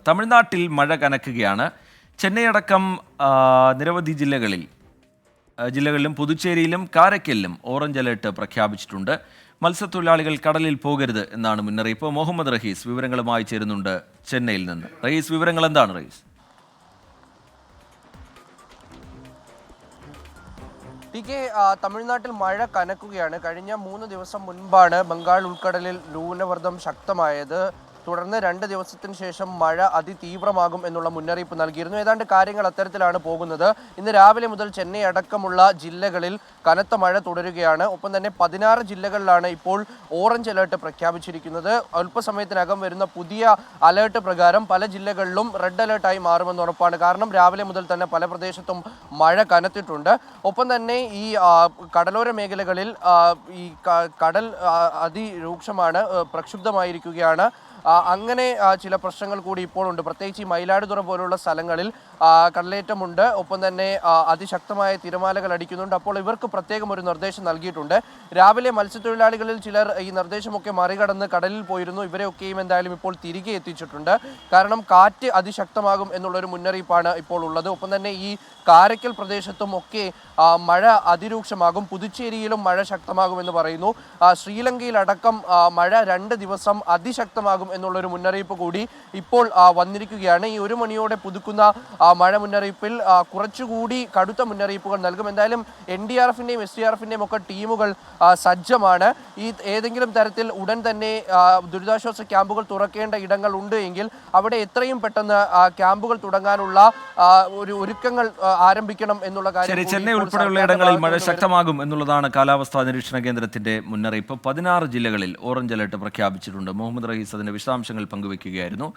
തമിഴ്നാട്ടിൽ മഴ കനക്കുകയാണ്. ചെന്നൈ അടക്കം നിരവധി ജില്ലകളിലും പുതുച്ചേരിയിലും കാരയ്ക്കലിലും ഓറഞ്ച് അലേർട്ട് പ്രഖ്യാപിച്ചിട്ടുണ്ട്. മത്സ്യത്തൊഴിലാളികൾ കടലിൽ പോകരുത് എന്നാണ് മുന്നറിയിപ്പ്. മുഹമ്മദ് റഹീസ് വിവരങ്ങളുമായി ചേരുന്നുണ്ട് ചെന്നൈയിൽ നിന്ന്. റഹീസ്, വിവരങ്ങൾ എന്താണ് റഹീസ്? തമിഴ്നാട്ടിൽ മഴ കനക്കുകയാണ്. കഴിഞ്ഞ 3 ദിവസം മുൻപാണ് ബംഗാൾ ഉൾക്കടലിൽ ന്യൂനമർദ്ദം ശക്തമായത്. തുടർന്ന് 2 ദിവസത്തിന് ശേഷം മഴ അതിതീവ്രമാകും എന്നുള്ള മുന്നറിയിപ്പ് നൽകിയിരുന്നു. ഏതാണ്ട് കാര്യങ്ങൾ അത്തരത്തിലാണ് പോകുന്നത്. ഇന്ന് രാവിലെ മുതൽ ചെന്നൈ അടക്കമുള്ള ജില്ലകളിൽ കനത്ത മഴ തുടരുകയാണ്. ഒപ്പം തന്നെ 16 ജില്ലകളിലാണ് ഇപ്പോൾ ഓറഞ്ച് അലേർട്ട് പ്രഖ്യാപിച്ചിരിക്കുന്നത്. അല്പസമയത്തിനകം വരുന്ന പുതിയ അലേർട്ട് പ്രകാരം പല ജില്ലകളിലും റെഡ് അലേർട്ടായി മാറുമെന്ന് ഉറപ്പാണ്. കാരണം രാവിലെ മുതൽ തന്നെ പല പ്രദേശത്തും മഴ കനത്തിട്ടുണ്ട്. ഒപ്പം തന്നെ ഈ കടലോര മേഖലകളിൽ ഈ കടൽ അതിരൂക്ഷമാണ്, പ്രക്ഷുബ്ധമായിരിക്കുകയാണ്. അങ്ങനെ ചില പ്രശ്നങ്ങൾ കൂടി ഇപ്പോൾ ഉണ്ട്. പ്രത്യേകിച്ച് ഈ മയിലാടുതുറ പോലുള്ള സ്ഥലങ്ങളിൽ കടലേറ്റമുണ്ട്. ഒപ്പം തന്നെ അതിശക്തമായ തിരമാലകൾ അടിക്കുന്നുണ്ട്. അപ്പോൾ ഇവർക്ക് പ്രത്യേകം ഒരു നിർദ്ദേശം നൽകിയിട്ടുണ്ട്. രാവിലെ മത്സ്യത്തൊഴിലാളികളിൽ ചിലർ ഈ നിർദ്ദേശമൊക്കെ മറികടന്ന് കടലിൽ പോയിരുന്നു. ഇവരെയൊക്കെയും എന്തായാലും ഇപ്പോൾ തിരികെ എത്തിച്ചിട്ടുണ്ട്. കാരണം കാറ്റ് അതിശക്തമാകും എന്നുള്ളൊരു മുന്നറിയിപ്പാണ് ഇപ്പോൾ ഉള്ളത്. ഒപ്പം തന്നെ ഈ കാരയ്ക്കൽ പ്രദേശത്തും ഒക്കെ മഴ അതിരൂക്ഷമാകും. പുതുച്ചേരിയിലും മഴ ശക്തമാകുമെന്ന് പറയുന്നു. ശ്രീലങ്കയിലടക്കം മഴ 2 ദിവസം അതിശക്തമാകും എന്നുള്ളൊരു മുന്നറിയിപ്പ് കൂടി ഇപ്പോൾ വന്നിരിക്കുകയാണ്. ഈ 1 മണിയോടെ പുതുക്കുന്ന മഴ മുന്നറിയിപ്പിൽ കുറച്ചുകൂടി കടുത്ത മുന്നറിയിപ്പുകൾ നൽകും. എന്തായാലും NDRFിൻ്റെയും SDRFിൻ്റെയും ഒക്കെ ടീമുകൾ സജ്ജമാണ്. ഈ ഏതെങ്കിലും തരത്തിൽ ഉടൻ തന്നെ ദുരിതാശ്വാസ ക്യാമ്പുകൾ തുറക്കേണ്ട ഇടങ്ങൾ ഉണ്ട് എങ്കിൽ അവിടെ എത്രയും പെട്ടെന്ന് ക്യാമ്പുകൾ തുടങ്ങാനുള്ള ഒരു ഒരുക്കങ്ങൾ ആരംഭിക്കണം എന്നുള്ള കാര്യം. ചെന്നൈ ഉൾപ്പെടെയുള്ള ഇടങ്ങളിൽ മഴ ശക്തമാകും എന്നുള്ളതാണ് കാലാവസ്ഥാ നിരീക്ഷണ കേന്ദ്രത്തിന്റെ മുന്നറിയിപ്പ്. 16 ജില്ലകളിൽ ഓറഞ്ച് അലർട്ട് പ്രഖ്യാപിച്ചിട്ടുണ്ട്. മുഹമ്മദ് റഹീസ് അതിന്റെ വിശദാംശങ്ങൾ പങ്കുവയ്ക്കുകയായിരുന്നു.